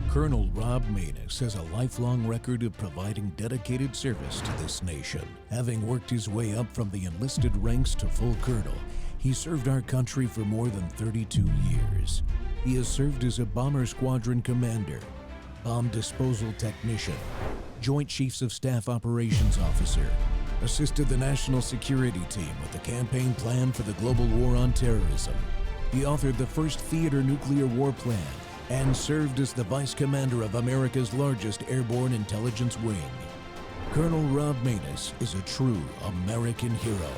Colonel Rob Maness has a lifelong record of providing dedicated service to this nation. Having worked his way up from the enlisted ranks to full colonel, he served our country for more than 32 years. He has served as a bomber squadron commander, bomb disposal technician, Joint Chiefs of Staff Operations Officer, assisted the National Security Team with the campaign plan for the global war on terrorism. He authored the first theater nuclear war plan and served as the Vice Commander of America's largest airborne intelligence wing. Colonel Rob Maness is a true American hero.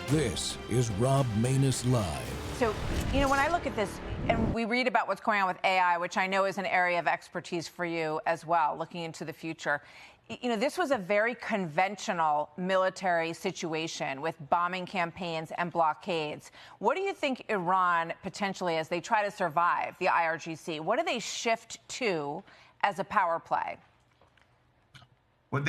This is Rob Maness Live. So, when I look at this, and we read about what's going on with AI, which I know is an area of expertise for you as well, looking into the future. This was a very conventional military situation with bombing campaigns and blockades. What do you think Iran potentially, as they try to survive the IRGC, what do they shift to as a power play? Well,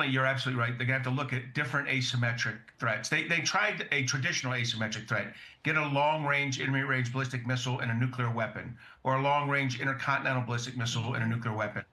you're absolutely right. They're going to have to look at different asymmetric threats. They tried a traditional asymmetric threat, get a long-range, intermediate-range ballistic missile and a nuclear weapon, or a long-range intercontinental ballistic missile and a nuclear weapon.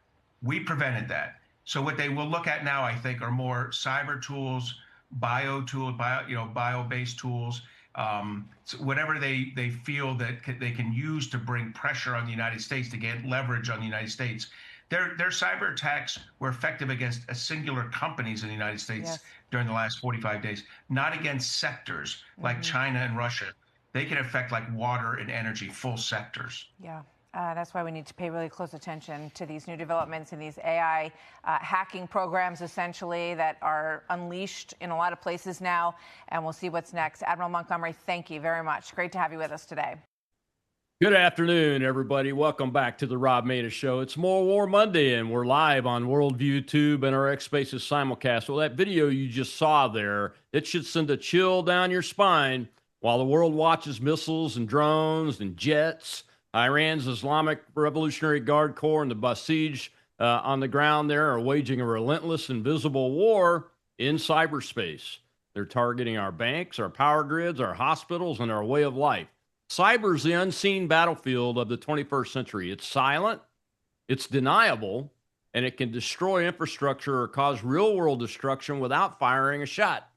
We prevented that. So what they will look at now, I think, are more cyber tools, bio-based tools, so whatever they feel that they can use to bring pressure on the United States, to get leverage on the United States. Their cyber attacks were effective against singular companies in the United States during the last 45 days, not against sectors like China and Russia. They can affect like water and energy, full sectors. Yeah. That's why we need to pay really close attention to these new developments in these AI hacking programs, essentially, that are unleashed in a lot of places now. And we'll see what's next. Admiral Montgomery, thank you very much. Great to have you with us today. Good afternoon, everybody. Welcome back to the Rob Maness Show. It's More War Monday, and we're live on Worldview Tube and our X Spaces simulcast. Well, that video you just saw there, it should send a chill down your spine while the world watches missiles and drones and jets. Iran's Islamic Revolutionary Guard Corps and the Basij on the ground there are waging a relentless, invisible war in cyberspace. They're targeting our banks, our power grids, our hospitals, and our way of life. Cyber is the unseen battlefield of the 21st century. It's silent, it's deniable, and it can destroy infrastructure or cause real-world destruction without firing a shot.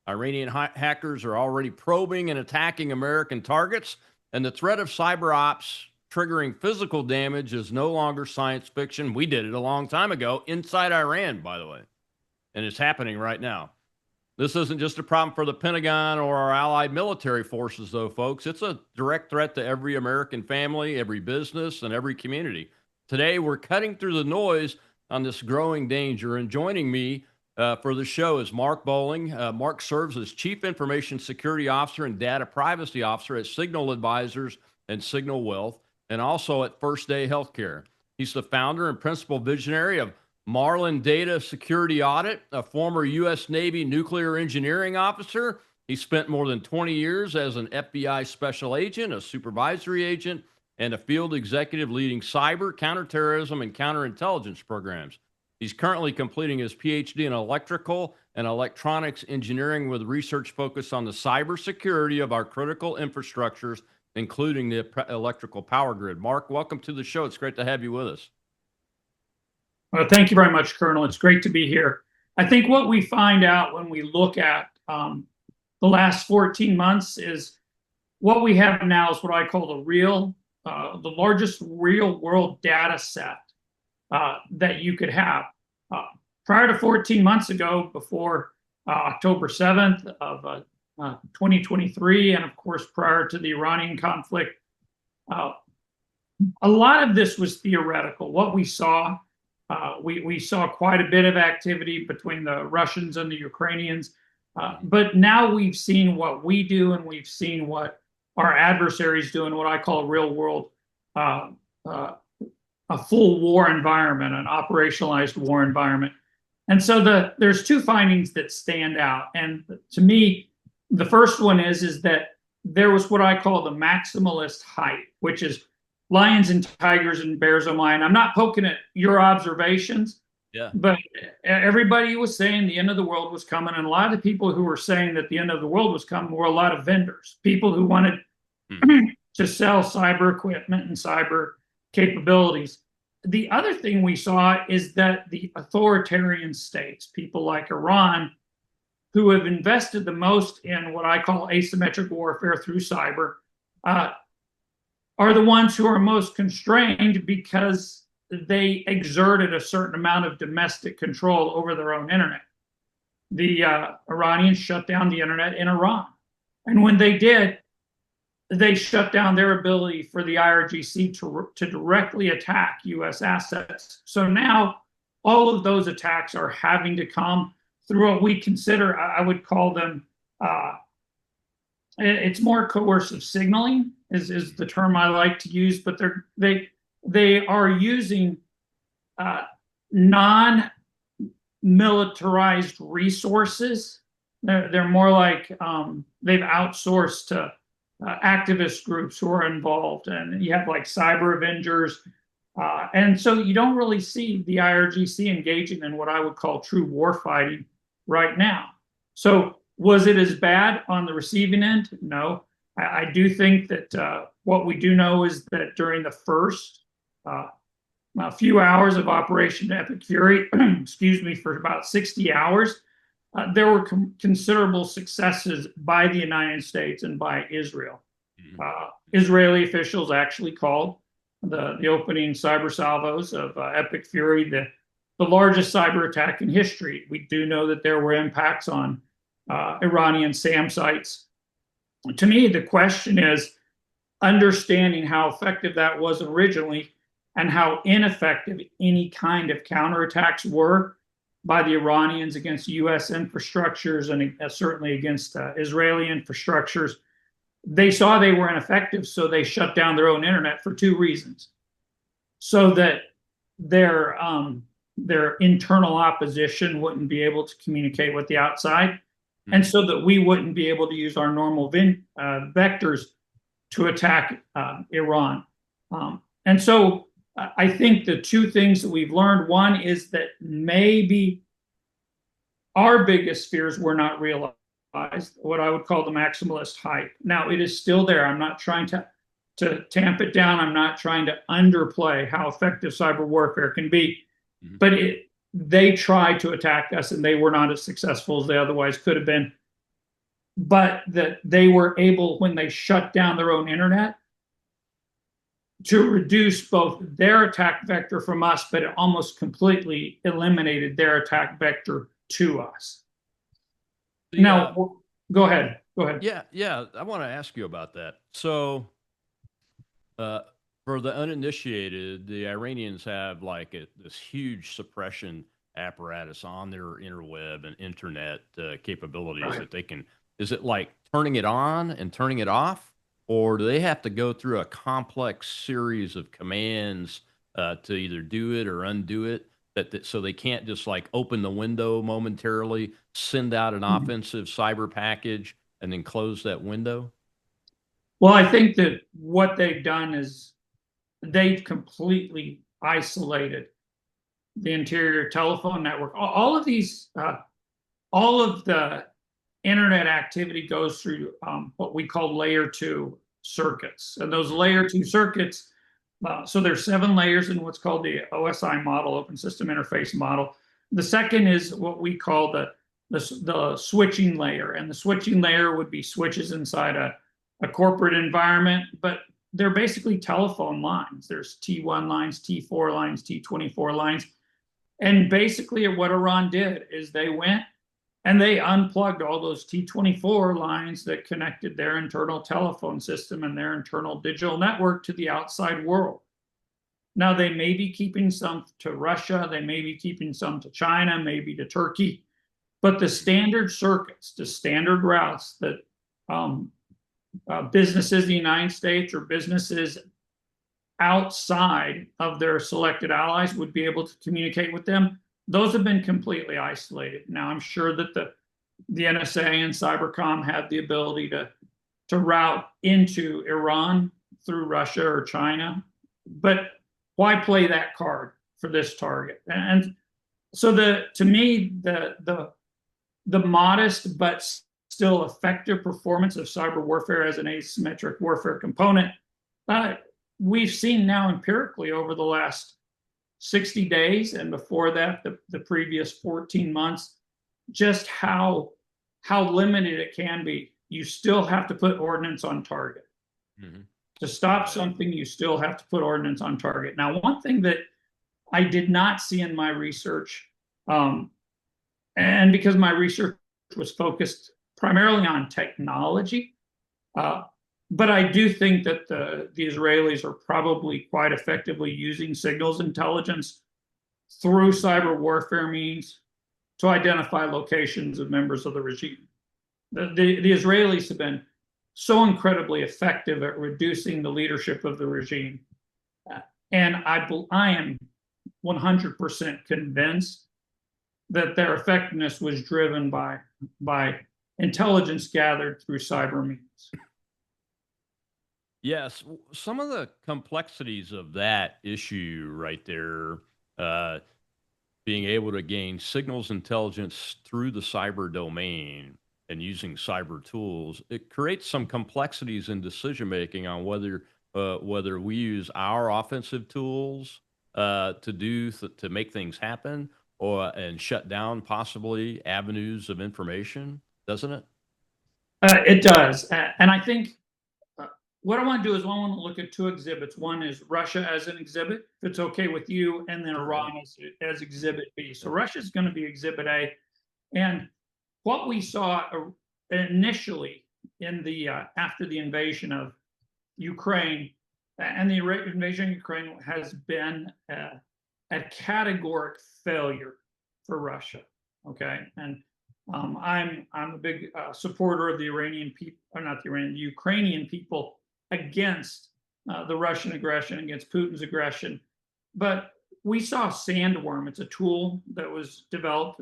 Iranian hackers are already probing and attacking American targets, and the threat of cyber ops triggering physical damage is no longer science fiction. We did it a long time ago inside Iran, by the way, and it's happening right now. This isn't just a problem for the Pentagon or our allied military forces, though, folks. It's a direct threat to every American family, every business, and every community. Today, we're cutting through the noise on this growing danger, and joining me for the show is Mark Bowling. Mark serves as Chief Information Security Officer and Data Privacy Officer at Signal Advisors and Signal Wealth, and also at First Day Healthcare. He's the founder and principal visionary of Marlin Data Security Audit, a former U.S. Navy nuclear engineering officer. He spent more than 20 years as an FBI special agent, a supervisory agent, and a field executive leading cyber, counterterrorism, and counterintelligence programs. He's currently completing his PhD in electrical and electronics engineering with research focused on the cybersecurity of our critical infrastructures, including the electrical power grid. Mark, welcome to the show. It's great to have you with us. Well, thank you very much, Colonel. It's great to be here. I think what we find out when we look at the last 14 months is what we have now is what I call the largest real world data set that you could have. Prior to 14 months ago, before October 7th of 2023, and of course, prior to the Iranian conflict, a lot of this was theoretical. What we saw, we saw quite a bit of activity between the Russians and the Ukrainians, but now we've seen what we do, and we've seen what our adversaries do in what I call a real world, a full war environment, an operationalized war environment. And so there's two findings that stand out. And to me, the first one is that there was what I call the maximalist hype, which is lions and tigers and bears on mine. I'm not poking at your observations, Yeah. But everybody was saying the end of the world was coming, and a lot of the people who were saying that the end of the world was coming were a lot of vendors, people who wanted to sell cyber equipment and cyber capabilities. The other thing we saw is that the authoritarian states, people like Iran, who have invested the most in what I call asymmetric warfare through cyber, are the ones who are most constrained because they exerted a certain amount of domestic control over their own internet. The Iranians shut down the internet in Iran. And when they did, they shut down their ability for the IRGC to directly attack US assets. So now all of those attacks are having to come through what we consider, I would call them, it's more coercive signaling is the term I like to use, but they are using non-militarized resources. They're more like they've outsourced to activist groups who are involved, and you have like cyber avengers, and so you don't really see the IRGC engaging in what I would call true war fighting right now. So was it as bad on the receiving end? No. I do think that what we do know is that during the first a few hours of Operation Epic Fury, excuse me, for about 60 hours, there were considerable successes by the United States and by Israel. Israeli officials actually called the opening cyber salvos of Epic Fury the largest cyber attack in history. We do know that there were impacts on Iranian SAM sites. To me, the question is understanding how effective that was originally and how ineffective any kind of counterattacks were by the Iranians against US infrastructures and certainly against Israeli infrastructures. They saw they were ineffective, so they shut down their own internet for two reasons. So that their internal opposition wouldn't be able to communicate with the outside, and so that we wouldn't be able to use our normal vectors to attack Iran. And so I think the two things that we've learned, one is that maybe our biggest fears were not realized, what I would call the maximalist hype. Now, it is still there. I'm not trying to tamp it down. I'm not trying to underplay how effective cyber warfare can be, but they tried to attack us and they were not as successful as they otherwise could have been. But that they were able, when they shut down their own internet, to reduce both their attack vector from us, but it almost completely eliminated their attack vector to us. Yeah. Now, go ahead. Yeah. I want to ask you about that. So, for the uninitiated, the Iranians have like this huge suppression apparatus on their interweb and internet capabilities that they can. Is it like turning it on and turning it off? Or do they have to go through a complex series of commands to either do it or undo it? So they can't just like open the window momentarily, send out an offensive cyber package, and then close that window? Well, I think that what they've done is they've completely isolated the interior telephone network. All of these, all of the internet activity goes through what we call layer 2 circuits. And those layer 2 circuits, so there's 7 layers in what's called the OSI model, Open System Interface model. The second is what we call the switching layer. And the switching layer would be switches inside a corporate environment, but they're basically telephone lines. There's T1 lines, T4 lines, T24 lines. And basically what Iran did is they went and they unplugged all those T24 lines that connected their internal telephone system and their internal digital network to the outside world. Now, they may be keeping some to Russia, they may be keeping some to China, maybe to Turkey, but the standard circuits, the standard routes that businesses in the United States or businesses outside of their selected allies would be able to communicate with them, those have been completely isolated. Now, I'm sure that the NSA and Cybercom have the ability to route into Iran through Russia or China, but why play that card for this target? And So to me, the modest but still effective performance of cyber warfare as an asymmetric warfare component, we've seen now empirically over the last 60 days, and before that, the previous 14 months, just how limited it can be. You still have to put ordnance on target. Mm-hmm. To stop something, you still have to put ordnance on target. Now, one thing that I did not see in my research, and because my research was focused primarily on technology, but I do think that the Israelis are probably quite effectively using signals intelligence through cyber warfare means to identify locations of members of the regime. The Israelis have been so incredibly effective at reducing the leadership of the regime. And I am 100% convinced that their effectiveness was driven by intelligence gathered through cyber means. Yes, some of the complexities of that issue right there, being able to gain signals intelligence through the cyber domain and using cyber tools, it creates some complexities in decision making on whether we use our offensive tools to make things happen, and shut down possibly avenues of information, doesn't it? It does, and I think what I want to do is I want to look at two exhibits. One is Russia as an exhibit, if it's okay with you, and then Iran as exhibit B. So Russia is going to be exhibit A, and what we saw initially in the after the invasion of Ukraine, and the invasion of Ukraine has been a categoric failure for Russia. Okay, and I'm a big supporter of the Iranian people, or not the Iranian, the Ukrainian people against the Russian aggression, against Putin's aggression. But we saw Sandworm. It's a tool that was developed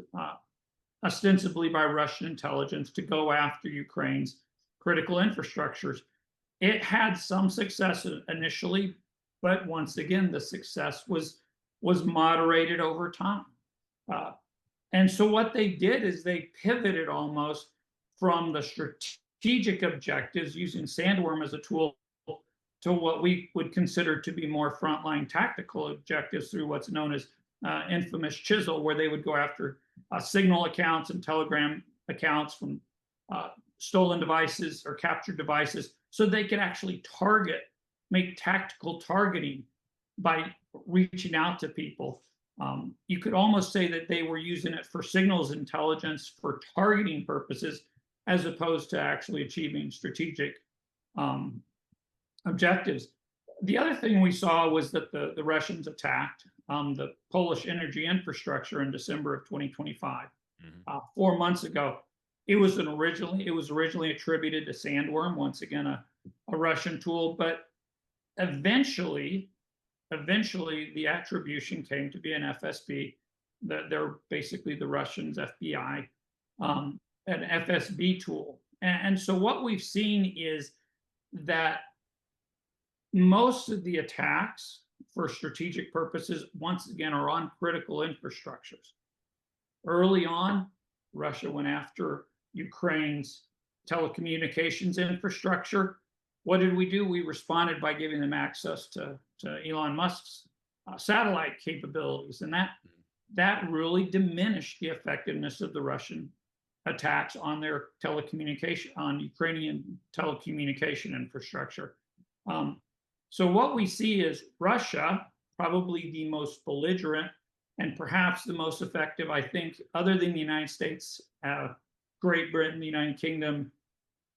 ostensibly by Russian intelligence to go after Ukraine's critical infrastructures. It had some success initially, but once again, the success was moderated over time. And so what they did is they pivoted almost from the strategic objectives using Sandworm as a tool to what we would consider to be more frontline tactical objectives through what's known as infamous Chisel, where they would go after signal accounts and telegram accounts from stolen devices or captured devices, so they could actually make tactical targeting by reaching out to people. You could almost say that they were using it for signals intelligence for targeting purposes, as opposed to actually achieving strategic objectives. The other thing we saw was that the Russians attacked the Polish energy infrastructure in December of 2025. 4 months ago. It was originally attributed to Sandworm, once again a Russian tool, but eventually the attribution came to be an FSB. They're basically the Russians' FBI, an FSB tool. And so what we've seen is that most of the attacks for strategic purposes, once again, are on critical infrastructures. Early on, Russia went after Ukraine's telecommunications infrastructure. What did we do? We responded by giving them access to Elon Musk's satellite capabilities, and that really diminished the effectiveness of the Russian attacks on their Ukrainian telecommunication infrastructure. So what we see is Russia, probably the most belligerent and perhaps the most effective, I think, other than the United States, Great Britain, the United Kingdom,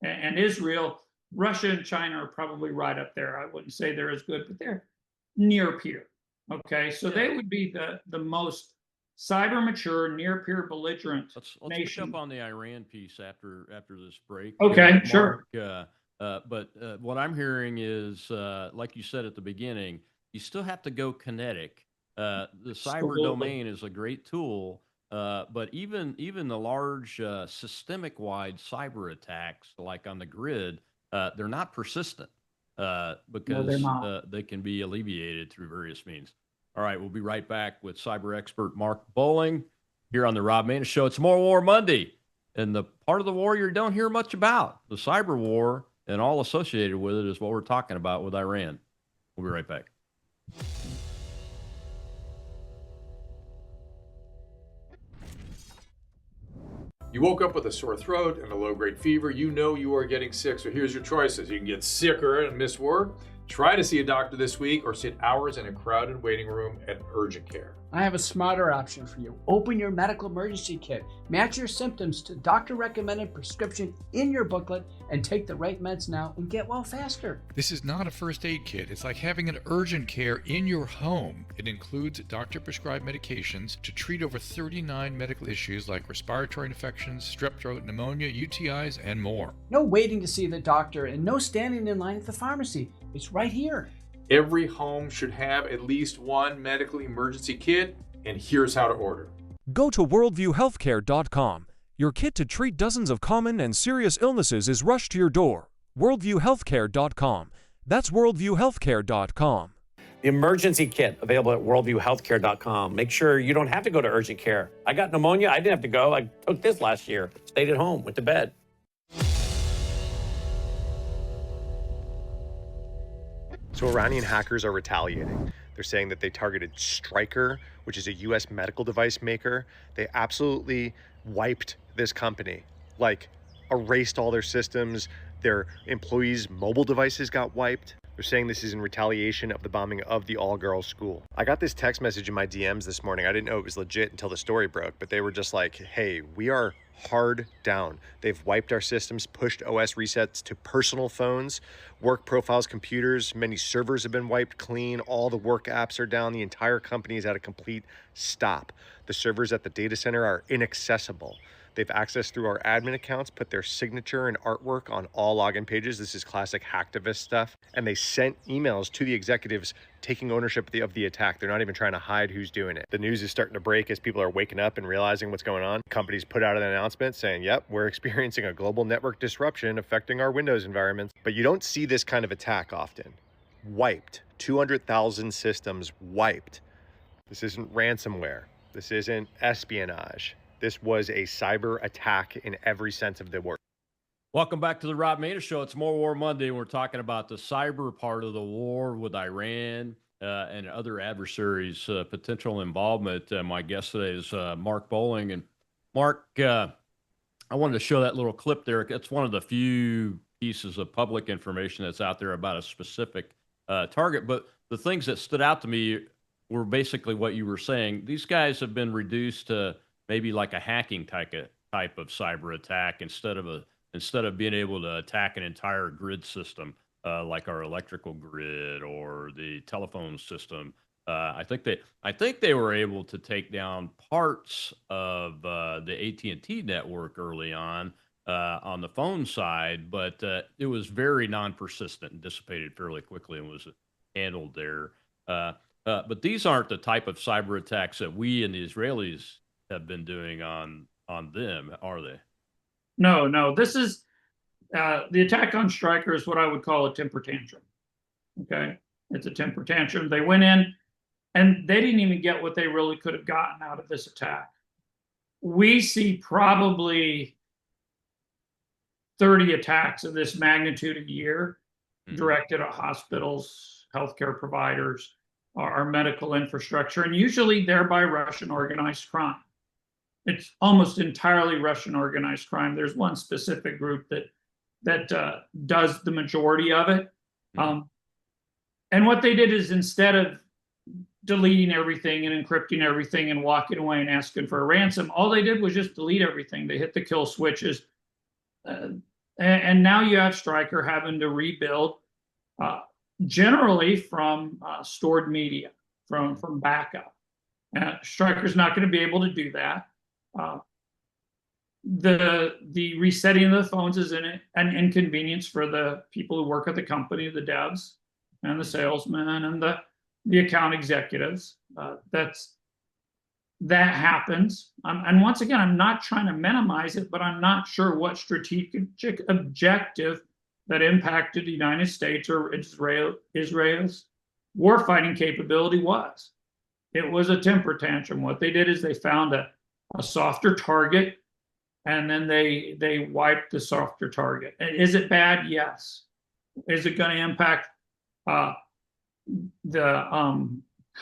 and Israel. Russia and China are probably right up there. I wouldn't say they're as good, but they're near peer. Okay, so they would be the most cyber mature, near peer belligerent let's nation. pick up on the Iran piece after this break. Okay, sure. But what I'm hearing is, like you said at the beginning, you still have to go kinetic. The cyber domain is a great tool, but even the large systemic-wide cyber attacks, like on the grid, they're not persistent because they can be alleviated through various means. All right, we'll be right back with cyber expert Mark Bowling here on the Rob Maness Show. It's More War Monday, and the part of the war you don't hear much about, the cyber war and all associated with it, is what we're talking about with Iran. We'll be right back. You woke up with a sore throat and a low-grade fever. You know you are getting sick, so here's your choices. You can get sicker and miss work, try to see a doctor this week, or sit hours in a crowded waiting room at urgent care. I have a smarter option for you. Open your medical emergency kit. Match your symptoms to doctor-recommended prescription in your booklet and take the right meds now and get well faster. This is not a first aid kit. It's like having an urgent care in your home. It includes doctor-prescribed medications to treat over 39 medical issues like respiratory infections, strep throat, pneumonia, UTIs, and more. No waiting to see the doctor and no standing in line at the pharmacy. It's right here. Every home should have at least one medical emergency kit, and here's how to order. Go to worldviewhealthcare.com. Your kit to treat dozens of common and serious illnesses is rushed to your door. worldviewhealthcare.com. That's worldviewhealthcare.com. The emergency kit available at worldviewhealthcare.com. Make sure you don't have to go to urgent care. I got pneumonia. I didn't have to go. I took this last year. Stayed at home, went to bed. So Iranian hackers are retaliating. They're saying that they targeted Stryker, which is a US medical device maker. They absolutely wiped this company, like erased all their systems. Their employees' mobile devices got wiped. They're saying this is in retaliation of the bombing of the all-girls school. I got this text message in my DMs this morning. I didn't know it was legit until the story broke, but they were just like, hey, we are hard down. They've wiped our systems, pushed OS resets to personal phones, work profiles, computers. Many servers have been wiped clean. All the work apps are down. The entire company is at a complete stop. The servers at the data center are inaccessible. They've accessed through our admin accounts, put their signature and artwork on all login pages. This is classic hacktivist stuff. And they sent emails to the executives taking ownership of the attack. They're not even trying to hide who's doing it. The news is starting to break as people are waking up and realizing what's going on. Companies put out an announcement saying, yep, we're experiencing a global network disruption affecting our Windows environments. But you don't see this kind of attack often. Wiped. 200,000 systems wiped. This isn't ransomware. This isn't espionage. This was a cyber attack in every sense of the word. Welcome back to the Rob Maness Show. It's More War Monday, and we're talking about the cyber part of the war with Iran and other adversaries' potential involvement. My guest today is Mark Bowling. And Mark, I wanted to show that little clip there. It's one of the few pieces of public information that's out there about a specific target. But the things that stood out to me were basically what you were saying. These guys have been reduced to maybe like a hacking type of cyber attack instead of being able to attack an entire grid system like our electrical grid or the telephone system. I think they were able to take down parts of the AT&T network early on the phone side, but it was very non-persistent and dissipated fairly quickly and was handled there. But these aren't the type of cyber attacks that we and the Israelis have been doing on them, are they? No. This is the attack on Stryker is what I would call a temper tantrum. Okay, it's a temper tantrum. They went in and they didn't even get what they really could have gotten out of this attack. We see probably 30 attacks of this magnitude a year directed at hospitals, healthcare providers, our medical infrastructure, and usually they're by Russian organized crime. It's almost entirely Russian organized crime. There's one specific group that does the majority of it. And what they did is instead of deleting everything and encrypting everything and walking away and asking for a ransom, all they did was just delete everything. They hit the kill switches. And now you have Stryker having to rebuild generally from stored media, from backup. Stryker's not going to be able to do that. The resetting of the phones is an inconvenience for the people who work at the company, the devs and the salesmen and the account executives. That happens. And once again, I'm not trying to minimize it, but I'm not sure what strategic objective that impacted the United States or Israel's warfighting capability was. It was a temper tantrum. What they did is they found a softer target, and then they wiped the softer target. And is it bad? Yes. Is it going to impact how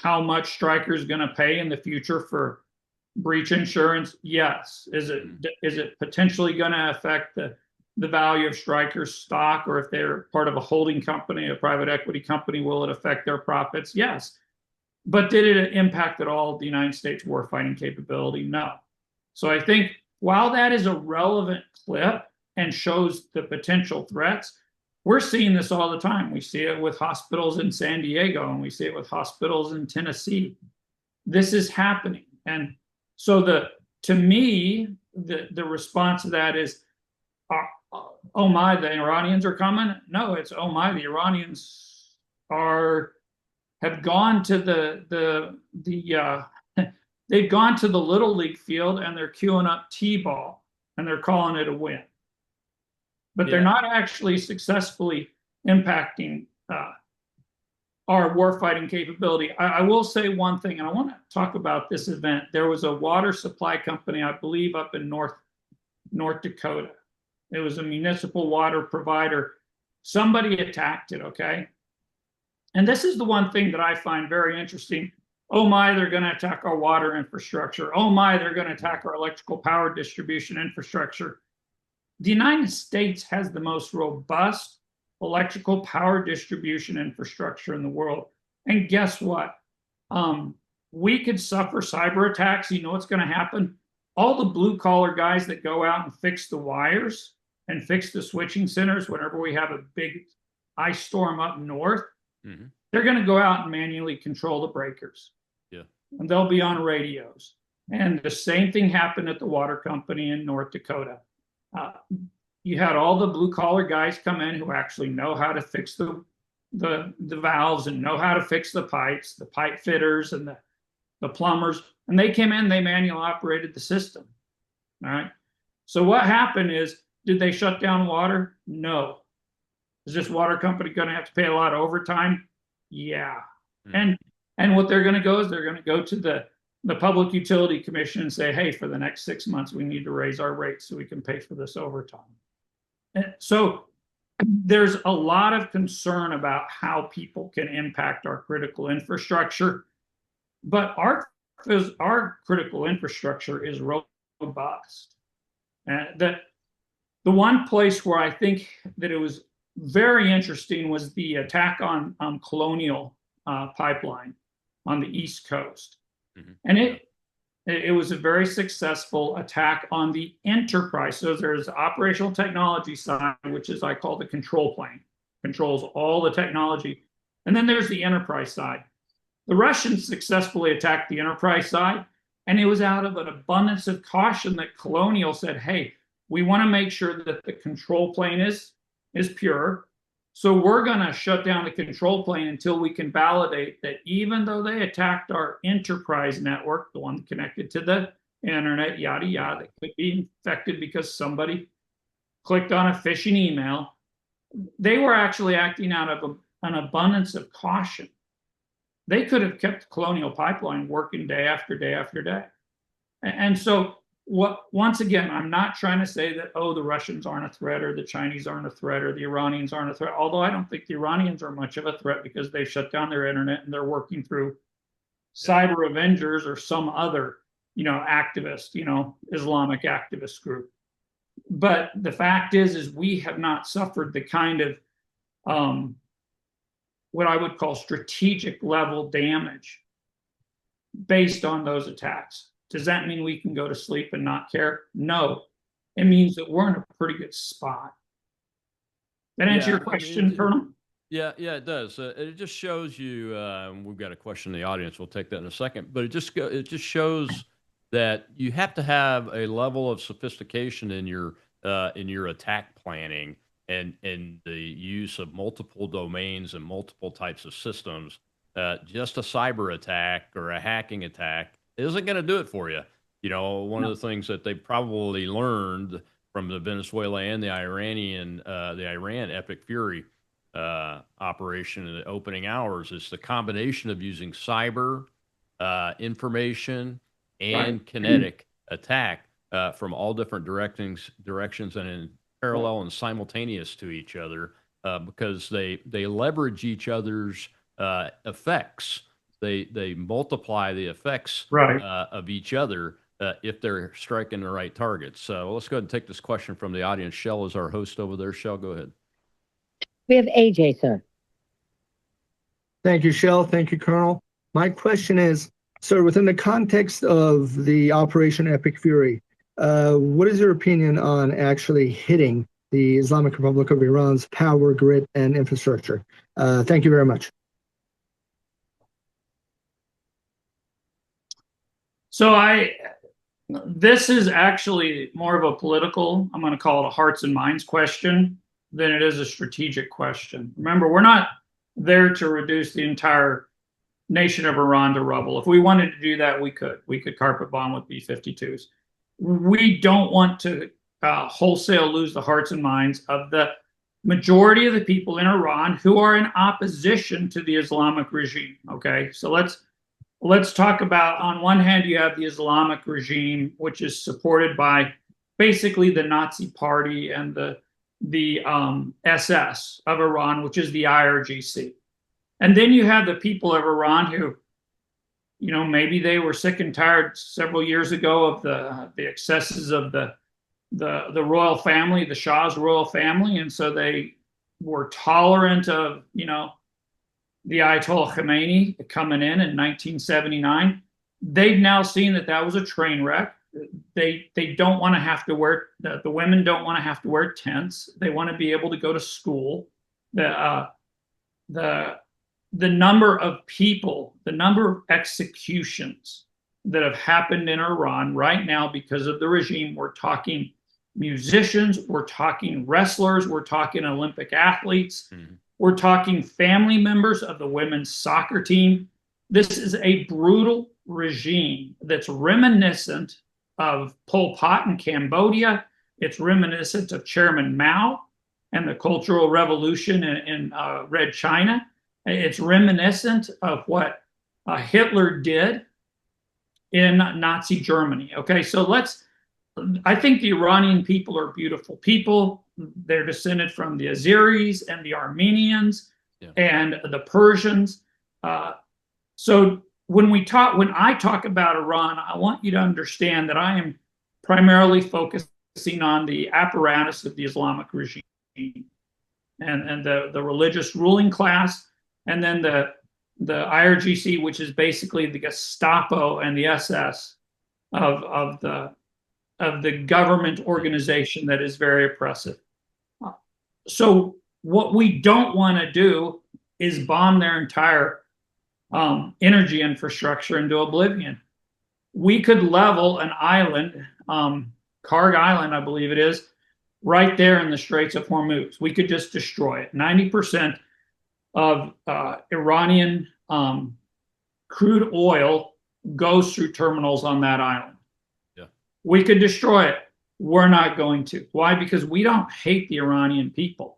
much Stryker is going to pay in the future for breach insurance? Yes. Is it potentially going to affect the value of Stryker's stock, or if they're part of a holding company, a private equity company, will it affect their profits? Yes. But did it impact at all the United States warfighting capability? No. So I think while that is a relevant clip and shows the potential threats, we're seeing this all the time. We see it with hospitals in San Diego, and we see it with hospitals in Tennessee. This is happening. And so to me, the response to that is, oh my, the Iranians are coming? No, it's, oh my, the Iranians have gone to they've gone to the Little League field, and they're queuing up T-ball, and they're calling it a win. But they're not actually successfully impacting our warfighting capability. I will say one thing, and I want to talk about this event. There was a water supply company, I believe, up in North Dakota. It was a municipal water provider. Somebody attacked it, okay? And this is the one thing that I find very interesting. Oh my, they're going to attack our water infrastructure. Oh my, they're going to attack our electrical power distribution infrastructure. The United States has the most robust electrical power distribution infrastructure in the world. And guess what? We could suffer cyber attacks. You know what's going to happen? All the blue collar guys that go out and fix the wires and fix the switching centers whenever we have a big ice storm up north, they're going to go out and manually control the breakers. Yeah. And they'll be on radios. And the same thing happened at the water company in North Dakota. You had all the blue collar guys come in who actually know how to fix the valves and know how to fix the pipes, the pipe fitters and the plumbers. And they came in, they manually operated the system. All right. So what happened is, did they shut down water? No. Is this water company going to have to pay a lot of overtime? Yeah. And what they're going to go is they're going to go to the Public Utility Commission and say, hey, for the next 6 months, we need to raise our rates so we can pay for this overtime. And so there's a lot of concern about how people can impact our critical infrastructure, but our critical infrastructure is robust. The one place where I think that it was very interesting was the attack on Colonial Pipeline on the East Coast. And it was a very successful attack on the enterprise. So there's the operational technology side, which is I call the control plane, controls all the technology. And then there's the enterprise side. The Russians successfully attacked the enterprise side, and it was out of an abundance of caution that Colonial said, hey, we want to make sure that the control plane is pure. So we're going to shut down the control plane until we can validate that even though they attacked our enterprise network, the one connected to the internet, yada, yada, that could be infected because somebody clicked on a phishing email, they were actually acting out of an abundance of caution. They could have kept the Colonial Pipeline working day after day after day. And so once again, I'm not trying to say that, oh, the Russians aren't a threat or the Chinese aren't a threat or the Iranians aren't a threat, although I don't think the Iranians are much of a threat because they've shut down their internet and they're working through Cyber Avengers or some other, activist, Islamic activist group. But the fact is we have not suffered the kind of what I would call strategic level damage based on those attacks. Does that mean we can go to sleep and not care? No. It means that we're in a pretty good spot. That answer your question, Colonel? Yeah, it does. It just shows you. We've got a question in the audience. We'll take that in a second. But it just shows that you have to have a level of sophistication in your attack planning and the use of multiple domains and multiple types of systems. Just a cyber attack or a hacking attack isn't going to do it for you. One of the things that they probably learned from the Venezuela and the Iran Epic Fury operation in the opening hours is the combination of using cyber information and kinetic attack from all different directions and in parallel and simultaneous to each other, because they leverage each other's effects. They multiply the effects of each other if they're striking the right targets. So let's go ahead and take this question from the audience. Shell is our host over there. Shell, go ahead. We have AJ, sir. Thank you, Shell. Thank you, Colonel. My question is, sir, within the context of the Operation Epic Fury, what is your opinion on actually hitting the Islamic Republic of Iran's power grid and infrastructure? Thank you very much. So this is actually more of a political, I'm going to call it a hearts and minds question than it is a strategic question. Remember, we're not there to reduce the entire nation of Iran to rubble. If we wanted to do that, we could. We could carpet bomb with B-52s. We don't want to wholesale lose the hearts and minds of the majority of the people in Iran who are in opposition to the Islamic regime. Okay, so let's talk about, on one hand, you have the Islamic regime, which is supported by basically the Nazi Party and the SS of Iran, which is the IRGC. And then you have the people of Iran who, you know, maybe they were sick and tired several years ago of the excesses of the royal family, the Shah's royal family, and so they were tolerant of, you know, the Ayatollah Khomeini coming in 1979. They've now seen that that was a train wreck. They don't want to have to wear, the women don't want to have to wear tents. They want to be able to go to school. The number of people, the number of executions that have happened in Iran right now because of the regime, we're talking musicians, we're talking wrestlers, we're talking Olympic athletes, we're talking family members of the women's soccer team. This is a brutal regime that's reminiscent of Pol Pot in Cambodia. It's reminiscent of Chairman Mao and the Cultural Revolution in Red China. It's reminiscent of what Hitler did in Nazi Germany. Okay, so I think the Iranian people are beautiful people. They're descended from the Azeris and the Armenians and the Persians. So when I talk about Iran, I want you to understand that I am primarily focusing on the apparatus of the Islamic regime and the religious ruling class, and then the IRGC, which is basically the Gestapo and the SS of the government organization that is very oppressive. So what we don't want to do is bomb their entire energy infrastructure into oblivion. We could level an island, Karg Island, I believe it is, right there in the Straits of Hormuz. We could just destroy it. 90% of Iranian crude oil goes through terminals on that island. We could destroy it. We're not going to. Why? Because we don't hate the Iranian people.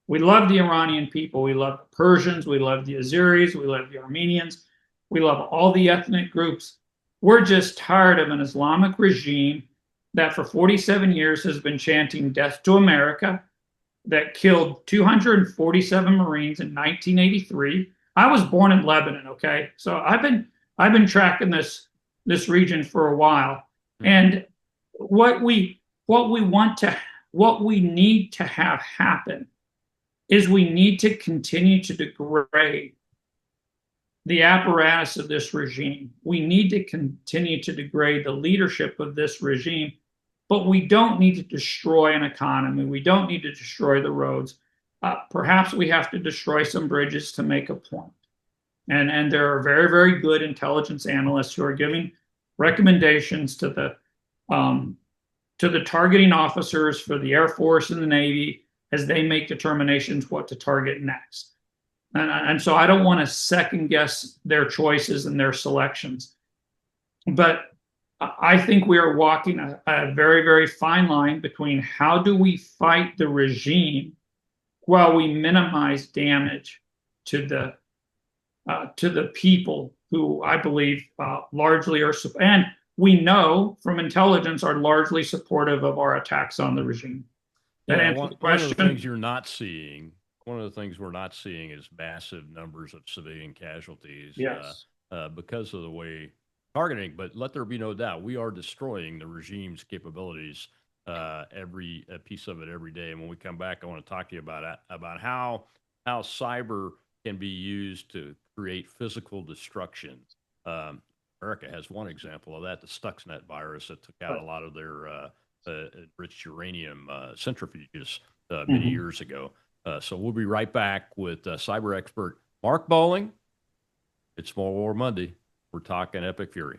We love the Iranian people. We love the Persians. We love the Azeris. We love the Armenians. We love all the ethnic groups. We're just tired of an Islamic regime that for 47 years has been chanting death to America, that killed 247 Marines in 1983. I was born in Lebanon, okay? So I've been tracking this region for a while. And what we need to have happen is we need to continue to degrade the apparatus of this regime. We need to continue to degrade the leadership of this regime, but we don't need to destroy an economy. We don't need to destroy the roads. Perhaps we have to destroy some bridges to make a point. And there are very, very good intelligence analysts who are giving recommendations to the targeting officers for the Air Force and the Navy as they make determinations what to target next. And so I don't want to second guess their choices and their selections. But I think we are walking a very, very fine line between how do we fight the regime while we minimize damage to the people who I believe largely are, and we know from intelligence are largely supportive of our attacks on the regime. That Yeah, answers the one of the question. things you're not seeing, one of the things we're not seeing is massive numbers of civilian casualties Yes. because of the way targeting. But let there be no doubt, we are destroying the regime's capabilities, every piece of it every day. And when we come back, I want to talk to you about how cyber can be used to create physical destruction. America has one example of that, the Stuxnet virus that took out a lot of their enriched uranium centrifuges many years ago. So we'll be right back with cyber expert Mark Bowling. It's More War Monday. We're talking Epic Fury.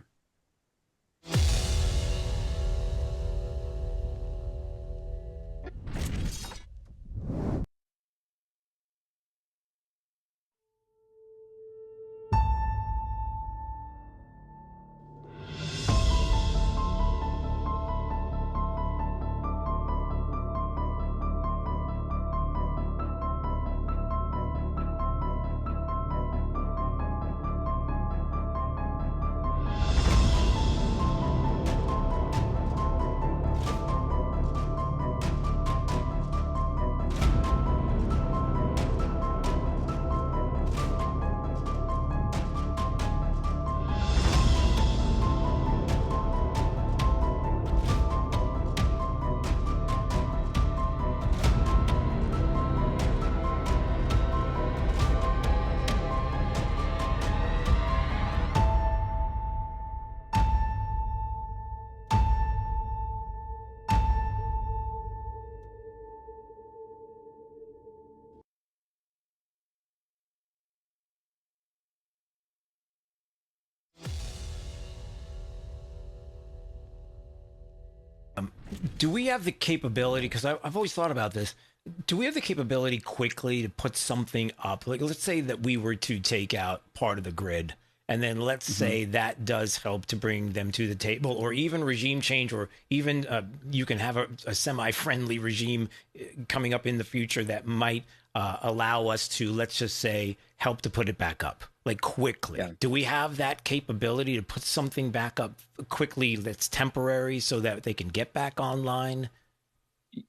Do we have the capability, because I've always thought about this, do we have the capability quickly to put something up? Like, let's say that we were to take out part of the grid, and then let's say that does help to bring them to the table, or even regime change, or even you can have a semi-friendly regime coming up in the future that might allow us to, let's just say, help to put it back up, like quickly. Yeah. Do we have that capability to put something back up quickly that's temporary so that they can get back online?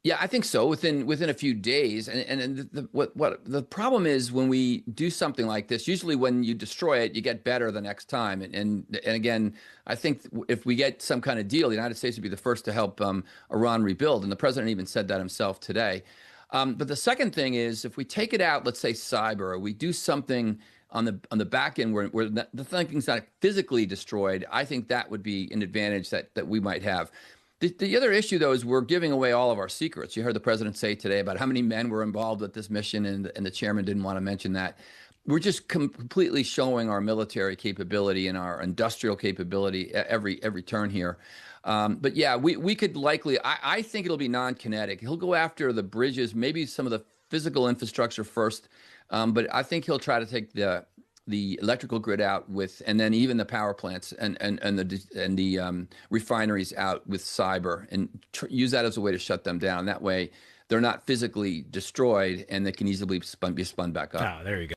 Yeah, I think so. Within a few days, and what the problem is when we do something like this. Usually, when you destroy it, you get better the next time. And again, I think if we get some kind of deal, the United States would be the first to help Iran rebuild. And the president even said that himself today. But the second thing is, if we take it out, let's say cyber, or we do something on the back end where the thing's not physically destroyed, I think that would be an advantage that we might have. The other issue, though, is we're giving away all of our secrets. You heard the president say today about how many men were involved with this mission, and the chairman didn't want to mention that. We're just completely showing our military capability and our industrial capability at every turn here. But yeah, we could likely, I think it'll be non-kinetic. He'll go after the bridges, maybe some of the physical infrastructure first, but I think he'll try to take the electrical grid out and then even the power plants and the refineries out with cyber, and use that as a way to shut them down. That way, they're not physically destroyed, and they can easily be spun back up. Ah, there you go.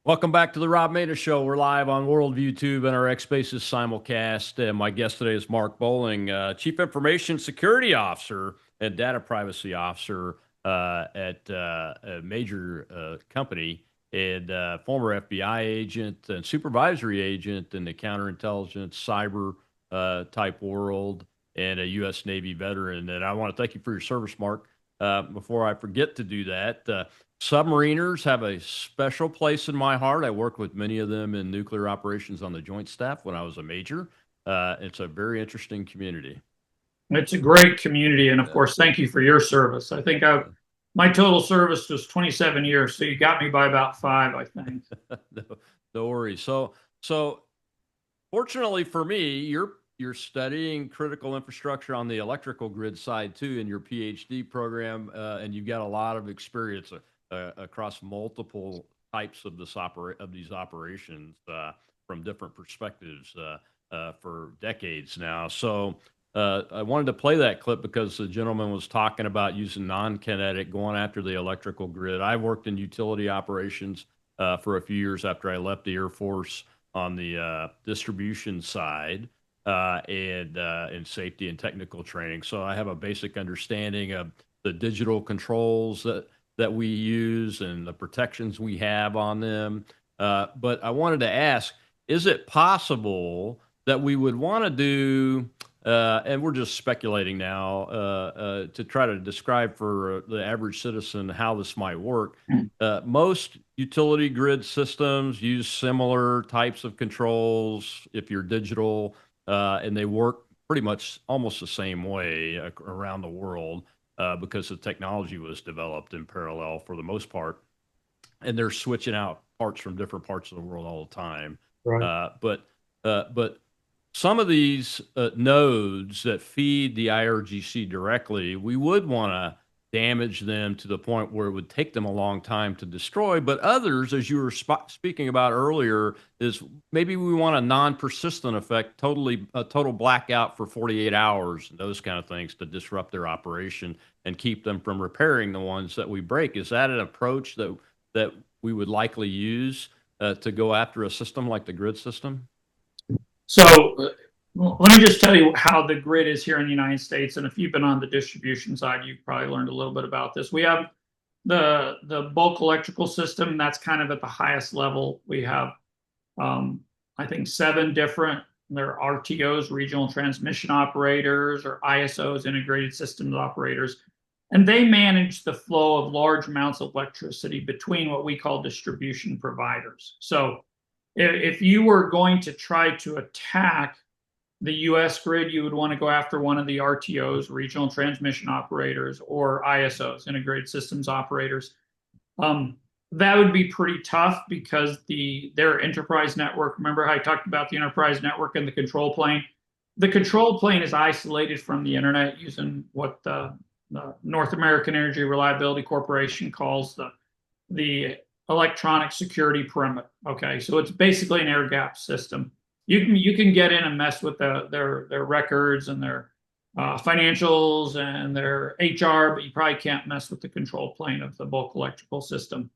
Welcome back to the Rob Meda Show. We're live on Worldview Tube and our X Spaces simulcast. My guest today is Mark Bowling, Chief Information Security Officer and Data Privacy Officer at a major company, and former FBI agent and supervisory agent in the counterintelligence cyber type world, and a U.S. Navy veteran. And I want to thank you for your service, Mark. Before I forget to do that, submariners have a special place in my heart. I worked with many of them in nuclear operations on the Joint Staff when I was a major. It's a very interesting community. It's a great community, and of course, thank you for your service. I think my total service was 27 years, so you got me by about 5, I think. No worries. So fortunately for me, you're studying critical infrastructure on the electrical grid side too in your PhD program, and you've got a lot of experience across multiple types of these operations from different perspectives for decades now. So I wanted to play that clip because the gentleman was talking about using non-kinetic, going after the electrical grid. I worked in utility operations for a few years after I left the Air Force. on the distribution side and in safety and technical training. So I have a basic understanding of the digital controls that we use and the protections we have on them. But I wanted to ask, is it possible that we would want to do, and we're just speculating now, to try to describe for the average citizen how this might work? Most utility grid systems use similar types of controls if you're digital, and they work pretty much almost the same way around the world because the technology was developed in parallel for the most part. And they're switching out parts from different parts of the world all the time. Right. But some of these nodes that feed the IRGC directly, we would want to damage them to the point where it would take them a long time to destroy. But others, as you were speaking about earlier, is maybe we want a non-persistent effect, a total blackout for 48 hours, and those kind of things to disrupt their operation and keep them from repairing the ones that we break. Is that an approach that we would likely use to go after a system like the grid system? So let me just tell you how the grid is here in the United States. And if you've been on the distribution side, you've probably learned a little bit about this. We have the bulk electrical system. That's kind of at the highest level. We have, I think, 7 different, they're RTOs, regional transmission operators, or ISOs, integrated systems operators. And they manage the flow of large amounts of electricity between what we call distribution providers. So if you were going to try to attack the US grid, you would want to go after one of the RTOs, regional transmission operators, or ISOs, integrated systems operators. That would be pretty tough because their enterprise network, remember how I talked about the enterprise network and the control plane? The control plane is isolated from the internet using what the North American Energy Reliability Corporation calls the electronic security perimeter. Okay, so it's basically an air gap system. You can get in and mess with their records and their financials and their HR, but you probably can't mess with the control plane of the bulk electrical system.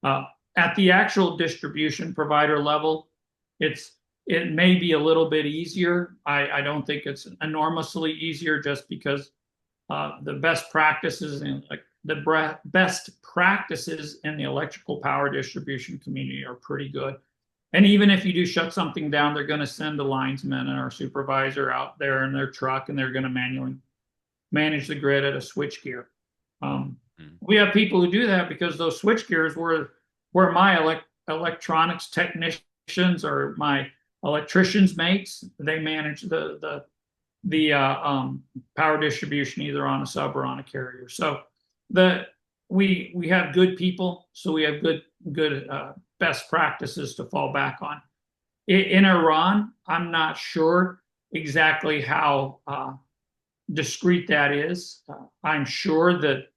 At the actual distribution provider level, it may be a little bit easier. I don't think it's enormously easier, just because the best practices in the electrical power distribution community are pretty good. And even if you do shut something down, they're going to send a linesman and our supervisor out there in their truck, and they're going to manually manage the grid at a switchgear. We have people who do that because those switchgears were my electronics technicians or my electricians' mates. They manage the power distribution either on a sub or on a carrier. So we have good people, so we have good best practices to fall back on. In Iran, I'm not sure exactly how discrete that is. I'm sure that,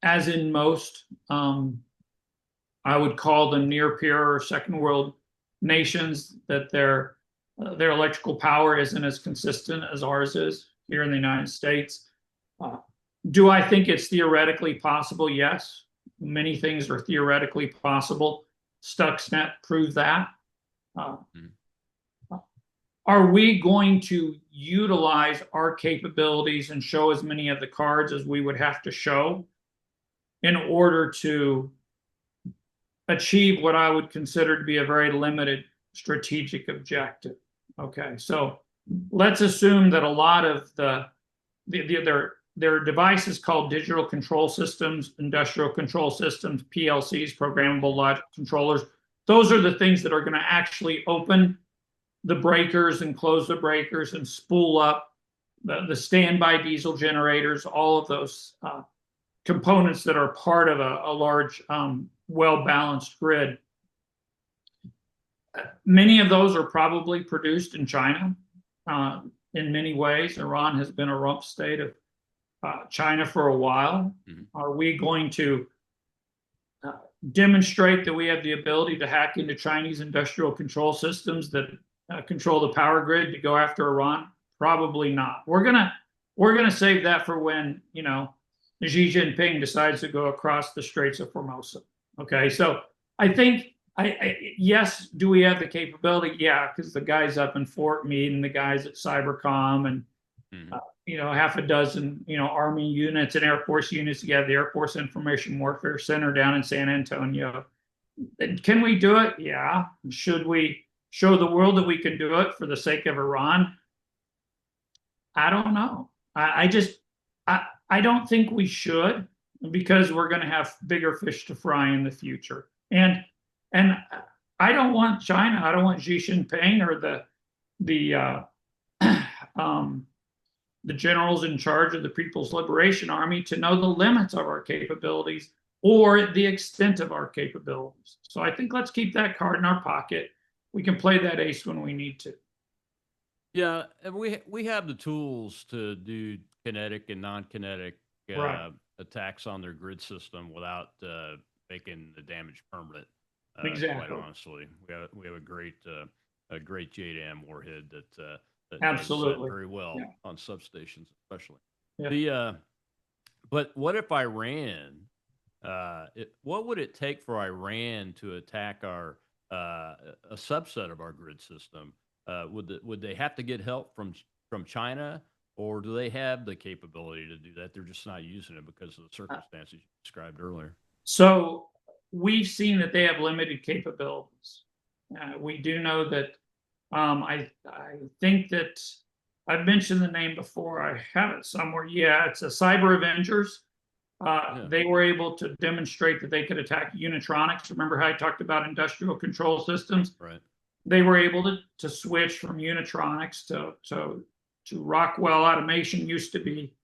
as in most, I would call them near peer or second world nations, that their electrical power isn't as consistent as ours is here in the United States. Do I think it's theoretically possible? Yes. Many things are theoretically possible. Stuxnet proved that. Are we going to utilize our capabilities and show as many of the cards as we would have to show in order to achieve what I would consider to be a very limited strategic objective? Okay, so let's assume that a lot of their devices called digital control systems, industrial control systems, PLCs, programmable logic controllers. Those are the things that are going to actually open the breakers and close the breakers and spool up the standby diesel generators, all of those components that are part of a large, well-balanced grid. Many of those are probably produced in China. In many ways, Iran has been a rump state of China for a while. Are we going to demonstrate that we have the ability to hack into Chinese industrial control systems that control the power grid to go after Iran? Probably not. We're gonna save that for when Xi Jinping decides to go across the Straits of Formosa. Okay, so I think Yes, do we have the capability? Yeah, because the guys up in Fort Meade and the guys at Cybercom and half a dozen Army units and Air Force units. You have the Air Force Information Warfare Center down in San Antonio. Can we do it? Yeah. Should we show the world that we can do it for the sake of Iran? I don't know. I don't think we should, because we're going to have bigger fish to fry in the future. And I don't want China, I don't want Xi Jinping or the generals in charge of the People's Liberation Army to know the limits of our capabilities or the extent of our capabilities. So I think let's keep that card in our pocket. We can play that ace when we need to. Yeah, and we have the tools to do kinetic and non-kinetic attacks on their grid system without making the damage permanent. Exactly. Quite honestly, we have a great JDAM warhead that absolutely does very well on substations, especially. Yeah. But what if Iran? What would it take for Iran to attack a subset of our grid system? Would they have to get help from China, or do they have the capability to do that? They're just not using it because of the circumstances you described earlier. So we've seen that they have limited capabilities. We do know that. I think that I've mentioned the name before. I have it somewhere. Yeah, it's a Cyber Avengers. They were able to demonstrate that they could attack Unitronics. Remember how I talked about industrial control systems? Right. They were able to switch from Unitronics to Rockwell Automation. Used to be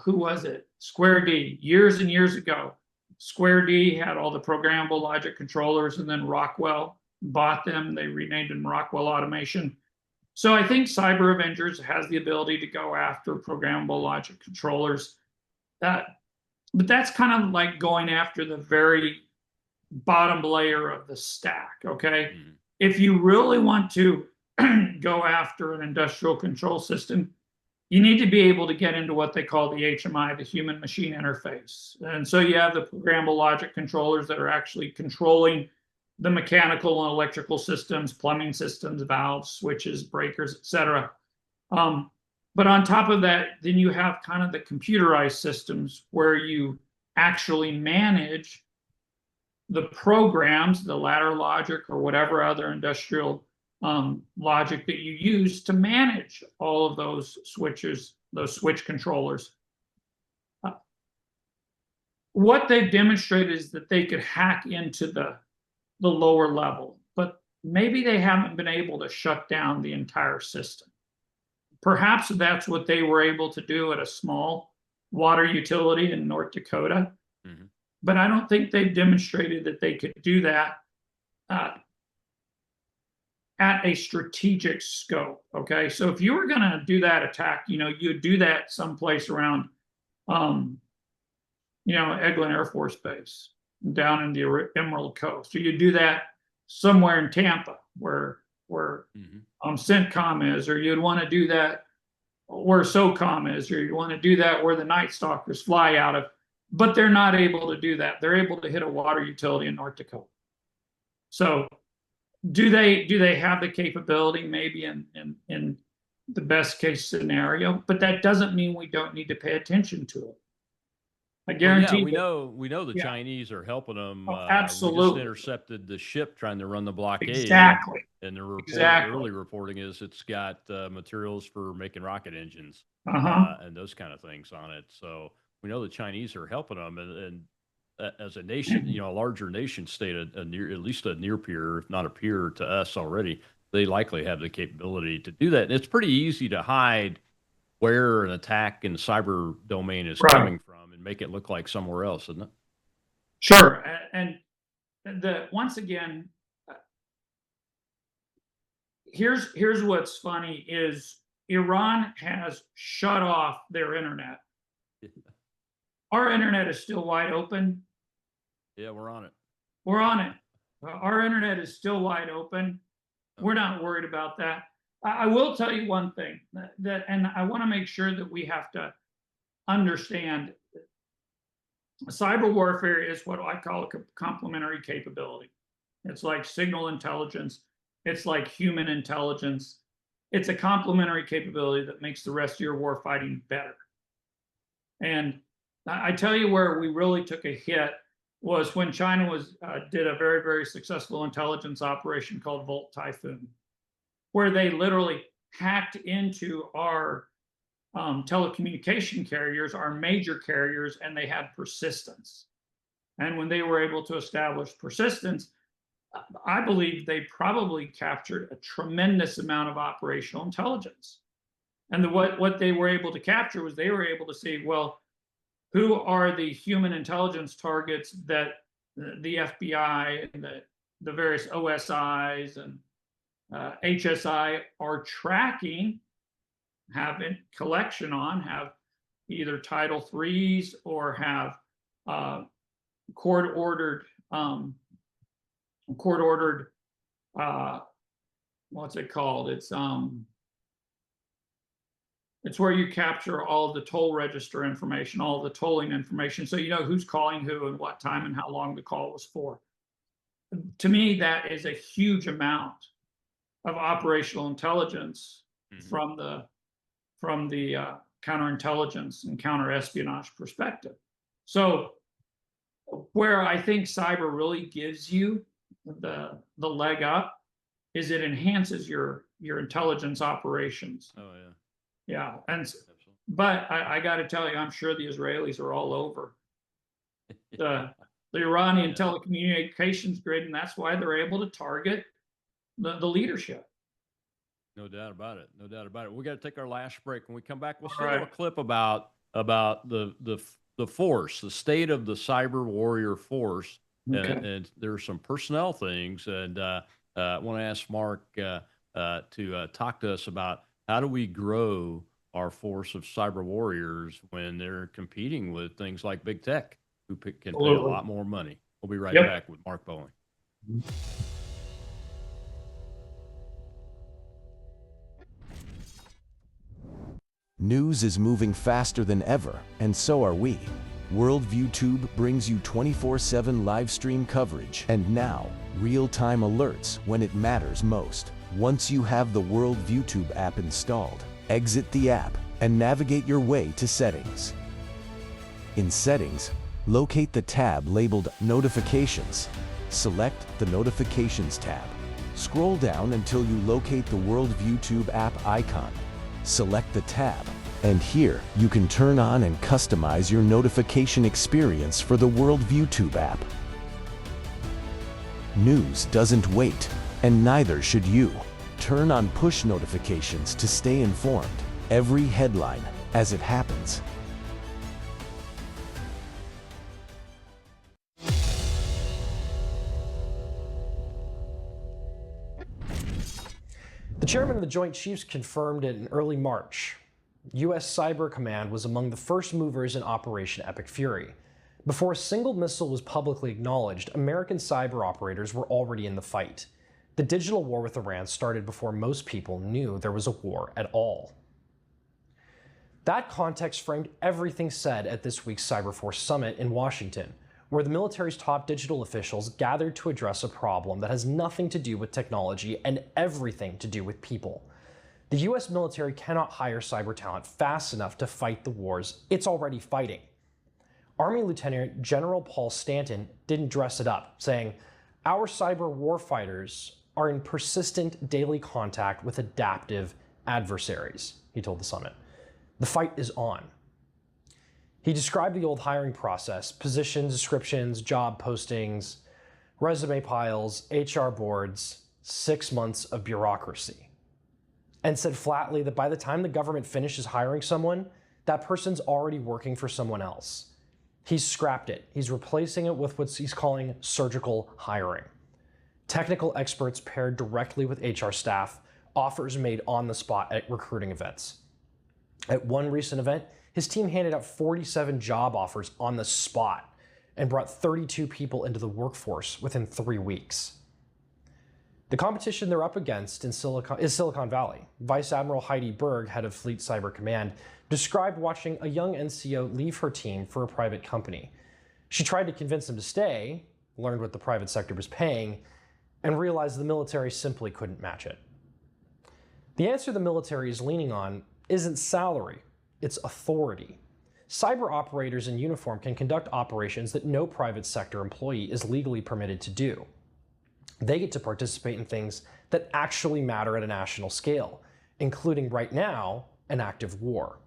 who was it? Square D. Years and years ago, Square D had all the programmable logic controllers, and then Rockwell bought them. They renamed them Rockwell Automation. So I think Cyber Avengers has the ability to go after programmable logic controllers. But that's kind of like going after the very bottom layer of the stack, okay? If you really want to go after an industrial control system, you need to be able to get into what they call the HMI, the human machine interface. And so you have the programmable logic controllers that are actually controlling the mechanical and electrical systems, plumbing systems, valves, switches, breakers, etc. But on top of that, then you have kind of the computerized systems where you actually manage the programs, the ladder logic or whatever other industrial logic that you use to manage all of those switches, those switch controllers. What they've demonstrated is that they could hack into the lower level, but maybe they haven't been able to shut down the entire system. Perhaps that's what they were able to do at a small water utility in North Dakota. But I don't think they've demonstrated that they could do that at a strategic scope. Okay, so if you were going to do that attack, you'd do that someplace around, Eglin Air Force Base down in the Emerald Coast. So you do that somewhere in Tampa where CENTCOM is, or you'd want to do that where SOCOM is, or you want to do that where the Night Stalkers fly out of. But they're not able to do that. They're able to hit a water utility in North Dakota. So do they have the capability? Maybe in the best case scenario, but that doesn't mean we don't need to pay attention to it. I guarantee. We know the Chinese are helping them. Absolutely. We just intercepted the ship trying to run the blockade. Exactly. And the early reporting is it's got materials for making rocket engines and those kind of things on it. So we know the Chinese are helping them, and as a nation, a larger nation state, at least a near peer, if not a peer to us already, they likely have the capability to do that. And it's pretty easy to hide where an attack in the cyber domain is coming from and make it look like somewhere else, isn't it? Sure. And once again, here's what's funny is Iran has shut off their internet. Our internet is still wide open. Yeah, we're on it. We're on it. Our internet is still wide open. We're not worried about that. I will tell you one thing and I want to make sure that we have to understand Cyber warfare is what I call a complementary capability. It's like signal intelligence. It's like human intelligence. It's a complementary capability that makes the rest of your war fighting better. And I tell you where we really took a hit was when China did a very, very successful intelligence operation called Volt Typhoon, where they literally hacked into our telecommunication carriers, our major carriers, and they had persistence. And when they were able to establish persistence, I believe they probably captured a tremendous amount of operational intelligence. And what they were able to capture was they were able to see, well, who are the human intelligence targets that the FBI and the various OSIs and HSI are tracking, have in collection on, have either Title IIIs or have court-ordered what's it called? It's where you capture all of the toll register information, all of the tolling information, so you know who's calling who and what time and how long the call was for. To me, that is a huge amount of operational intelligence from the counterintelligence and counterespionage perspective. So where I think cyber really gives you the leg up is it enhances your intelligence operations. Oh yeah. Yeah, but I got to tell you, I'm sure the Israelis are all over the Iranian telecommunications grid, and that's why they're able to target the leadership. No doubt about it. No doubt about it. We got to take our last break. When we come back, we'll still have a clip about the force, the state of the cyber warrior force, Okay. and there's some personnel things. And I want to ask Mark to talk to us about how do we grow our force of cyber warriors when they're competing with things like big tech, who can pay a lot more money. We'll be right back with Mark Bowen. News is moving faster than ever, and so are we. Worldview Tube brings you 24/7 live stream coverage and now real-time alerts when it matters most. Once you have the Worldview Tube app installed, exit the app and navigate your way to Settings. In Settings, locate the tab labeled Notifications. Select the Notifications tab. Scroll down until you locate the Worldview Tube app icon. Select the tab, and here you can turn on and customize your notification experience for the Worldview Tube app. News doesn't wait, and neither should you. Turn on push notifications to stay informed. Every headline as it happens. The chairman of the Joint Chiefs confirmed it in early March. U.S. Cyber Command was among the first movers in Operation Epic Fury. Before a single missile was publicly acknowledged, American cyber operators were already in the fight. The digital war with Iran started before most people knew there was a war at all. That context framed everything said at this week's Cyberforce Summit in Washington, where the military's top digital officials gathered to address a problem that has nothing to do with technology and everything to do with people. The U.S. military cannot hire cyber talent fast enough to fight the wars it's already fighting. Army Lieutenant General Paul Stanton didn't dress it up, saying, "Our cyber warfighters are in persistent daily contact with adaptive adversaries," he told the summit. The fight is on. He described the old hiring process, position descriptions, job postings, resume piles, HR boards, 6 months of bureaucracy, and said flatly that by the time the government finishes hiring someone, that person's already working for someone else. He's scrapped it. He's replacing it with what he's calling surgical hiring. Technical experts paired directly with HR staff, offers made on the spot at recruiting events. At one recent event, his team handed out 47 job offers on the spot and brought 32 people into the workforce within 3 weeks. The competition they're up against is Silicon Valley. Vice Admiral Heidi Berg, head of Fleet Cyber Command, described watching a young NCO leave her team for a private company. She tried to convince him to stay, learned what the private sector was paying, and realized the military simply couldn't match it. The answer the military is leaning on isn't salary, it's authority. Cyber operators in uniform can conduct operations that no private sector employee is legally permitted to do. They get to participate in things that actually matter at a national scale, including right now, an active war.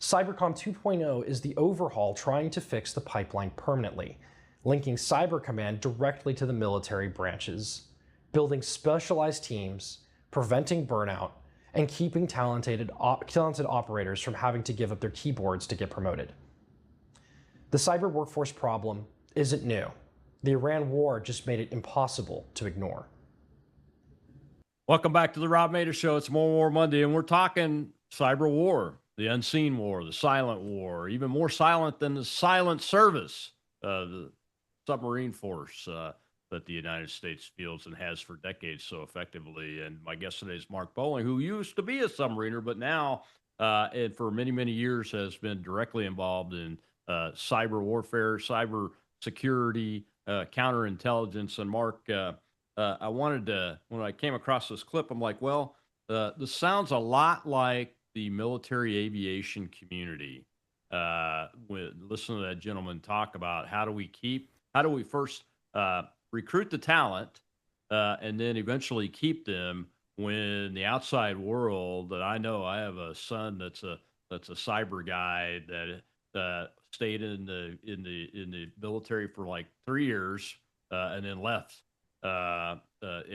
Cybercom 2.0 is the overhaul trying to fix the pipeline permanently, linking Cyber Command directly to the military branches, building specialized teams, preventing burnout, and keeping talented operators from having to give up their keyboards to get promoted. The cyber workforce problem isn't new. The Iran war just made it impossible to ignore. Welcome back to the Rob Mader Show. It's More War Monday, and we're talking cyber war, the unseen war, the silent war, even more silent than the silent service, the submarine force that the United States fields and has for decades so effectively. And my guest today is Mark Bowling, who used to be a submariner, but now and for many, many years has been directly involved in cyber warfare, cyber security, counterintelligence. And Mark, I wanted to, when I came across this clip, I'm like, well, this sounds a lot like the military aviation community. Listen to that gentleman talk about how do we first recruit the talent and then eventually keep them when the outside world that I know. I have a son that's a cyber guy that stayed in the military for like 3 years and then left. And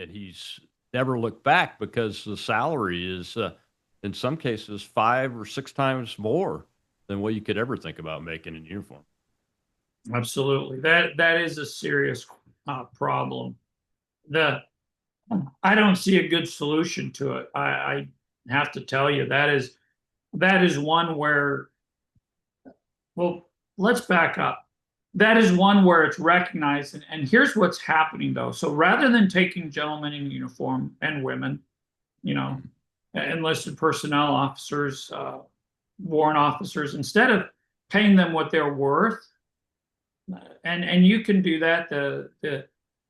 he's never looked back because the salary is, in some cases, 5 or 6 times more than what you could ever think about making in uniform. Absolutely, that is a serious problem. I don't see a good solution to it. I have to tell you that is one where, well, let's back up. That is one where it's recognized, and here's what's happening though. So rather than taking gentlemen in uniform and women, enlisted personnel officers, warrant officers, instead of paying them what they're worth, and you can do that. The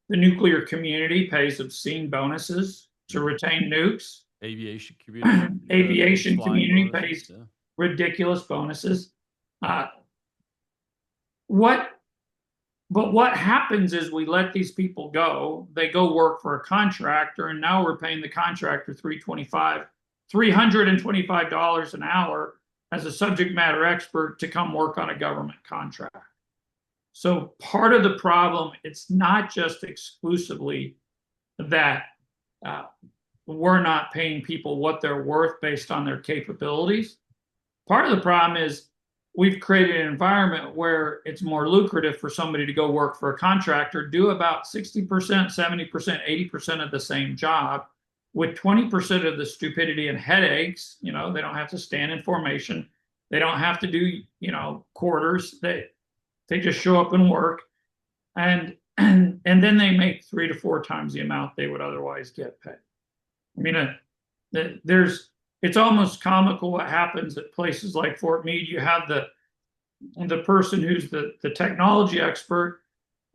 nuclear community pays obscene bonuses to retain nukes. Aviation community. Aviation community pays ridiculous bonuses. What happens is we let these people go. They go work for a contractor, and now we're paying the contractor $325 an hour as a subject matter expert to come work on a government contract. So part of the problem, it's not just exclusively that we're not paying people what they're worth based on their capabilities. Part of the problem is we've created an environment where it's more lucrative for somebody to go work for a contractor, do about 60%, 70%, 80% of the same job with 20% of the stupidity and headaches. They don't have to stand in formation. They don't have to do, quarters. They just show up and work, and then they make 3 to 4 times the amount they would otherwise get paid. I mean, it's almost comical what happens at places like Fort Meade. You have the person who's the technology expert,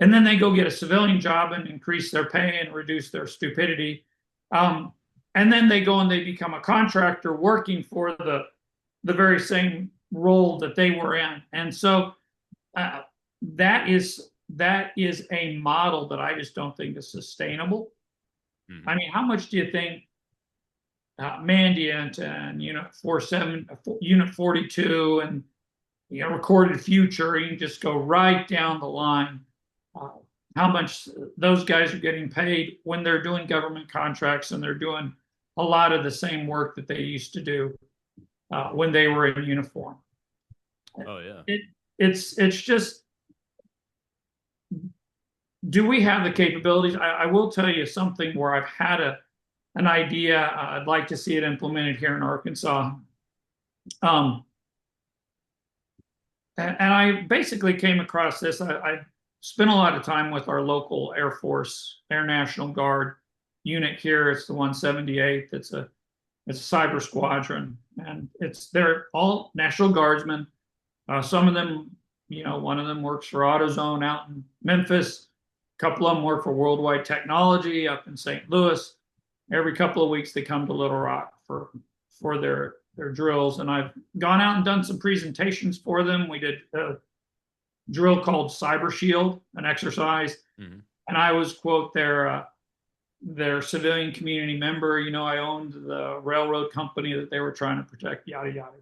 and then they go get a civilian job and increase their pay and reduce their stupidity. And then they go and they become a contractor working for the very same role that they were in. And so that is a model that I just don't think is sustainable. Mm-hmm. I mean, how much do you think Mandiant and Unit 42 and Recorded Future, you can just go right down the line, how much those guys are getting paid when they're doing government contracts and they're doing a lot of the same work that they used to do when they were in uniform. Oh yeah. It's just, do we have the capabilities? I will tell you something where I've had an idea. I'd like to see it implemented here in Arkansas. And I basically came across this. I spent a lot of time with our local Air Force, Air National Guard unit here. It's the 178th. It's a cyber squadron, and they're all National Guardsmen. Some of them, One of them works for AutoZone out in Memphis. A couple of them work for Worldwide Technology up in St. Louis. Every couple of weeks they come to Little Rock for their drills, and I've gone out and done some presentations for them. We did a drill called Cyber Shield, an exercise, and I was, quote, their civilian community member. I owned the railroad company that they were trying to protect, yada yada.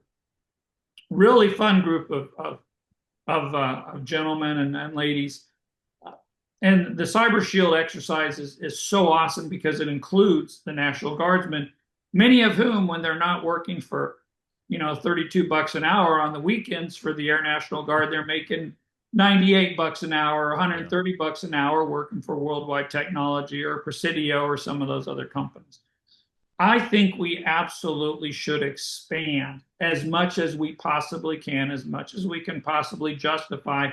Really fun group of gentlemen and ladies. And the Cyber Shield exercise is so awesome because it includes the National Guardsmen, many of whom, when they're not working for, $32 an hour on the weekends for the Air National Guard, they're making $98 an hour, $130 an hour working for Worldwide Technology or Presidio or some of those other companies. I think we absolutely should expand as much as we possibly can, as much as we can possibly justify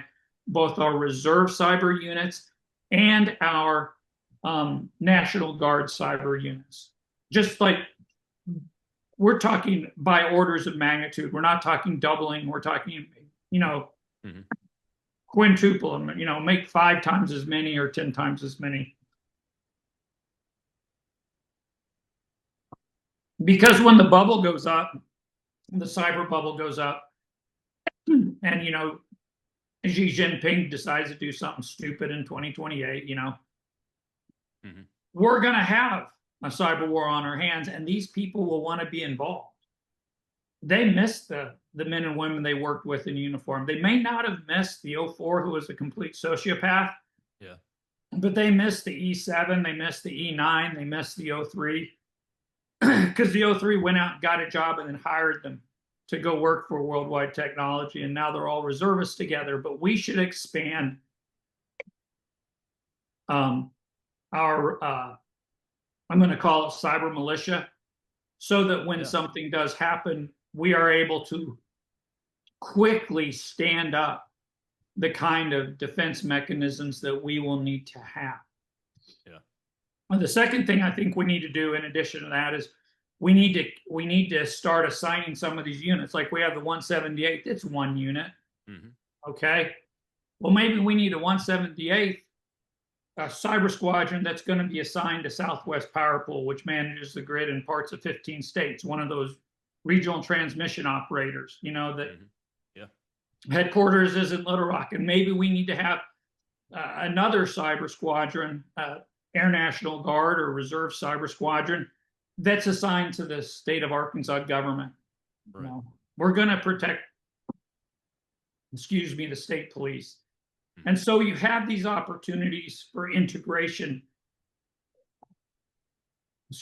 both our reserve cyber units and our National Guard cyber units. Just like we're talking by orders of magnitude. We're not talking doubling. We're talking, quintuple them, make 5 times as many or 10 times as many. Because when the bubble goes up, the cyber bubble goes up, and Xi Jinping decides to do something stupid in 2028, we're going to have a cyber war on our hands, and these people will want to be involved. They missed the men and women they worked with in uniform. They may not have missed the 04, who was a complete sociopath. Yeah. But they missed the E7, they missed the E9, they missed the 03. Because the 03 went out and got a job and then hired them to go work for Worldwide Technology, and now they're all reservists together. But we should expand our I'm going to call it cyber militia, so that when something does happen, we are able to quickly stand up the kind of defense mechanisms that we will need to have. Yeah. And the second thing I think we need to do in addition to that is we need to start assigning some of these units. Like we have the 178th, it's one unit. Okay. Well, maybe we need a 178th cyber squadron that's going to be assigned to Southwest Power Pool, which manages the grid in parts of 15 states, one of those regional transmission operators, that headquarters is in Little Rock. And maybe we need to have another cyber squadron, Air National Guard or Reserve Cyber Squadron, that's assigned to the state of Arkansas government. Right. We're going to protect, the state police. And so you have these opportunities for integration,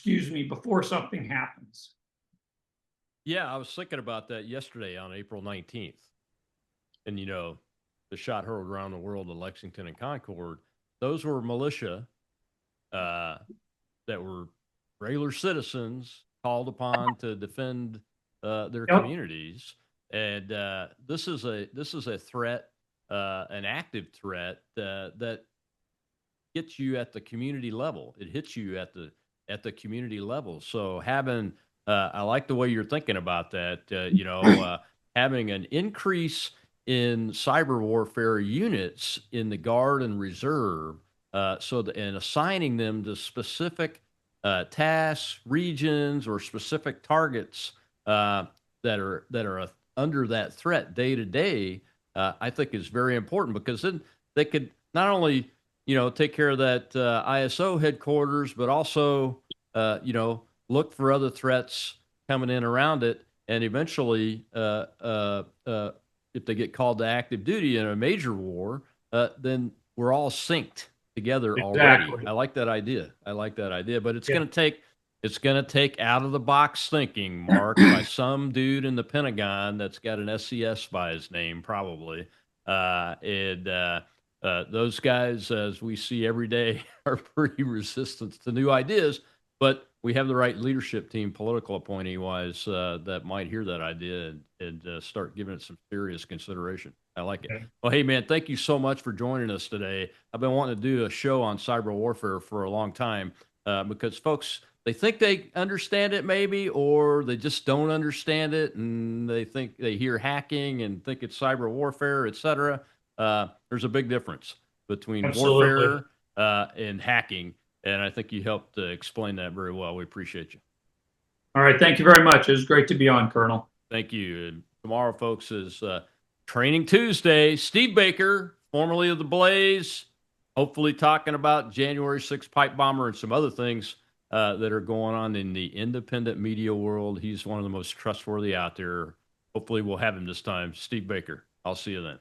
before something happens. Yeah, I was thinking about that yesterday on April 19th. And, the shot hurled around the world in Lexington and Concord, those were militia that were regular citizens called upon to defend their communities. And this is a threat, an active threat that gets you at the community level. It hits you at the community level. So having, I like the way you're thinking about that. Having an increase in cyber warfare units in the Guard and Reserve, and assigning them to specific tasks, regions, or specific targets that are under that threat day to day. I think is very important, because then they could not only, take care of that ISO headquarters, but also, look for other threats coming in around it. And eventually, if they get called to active duty in a major war, then we're all synced together already. I like that idea. But it's going to take out of the box thinking, Mark, by some dude in the Pentagon that's got an SCS by his name, probably. Those guys, as we see every day, are pretty resistant to new ideas. But we have the right leadership team, political appointee wise, that might hear that idea and start giving it some serious consideration. I like it. Well, hey, man, thank you so much for joining us today. I've been wanting to do a show on cyber warfare for a long time. because folks, they think they understand it maybe, or they just don't understand it, and they think they hear hacking and think it's cyber warfare, et cetera. There's a big difference between Absolutely. warfare and hacking, and I think you helped explain that very well. We appreciate you. All right. Thank you very much. It was great to be on, Colonel. Thank you. And tomorrow, folks, is Training Tuesday. Steve Baker, formerly of the Blaze, hopefully talking about January 6th pipe bomber and some other things that are going on in the independent media world. He's one of the most trustworthy out there. Hopefully we'll have him this time. Steve Baker. I'll see you then.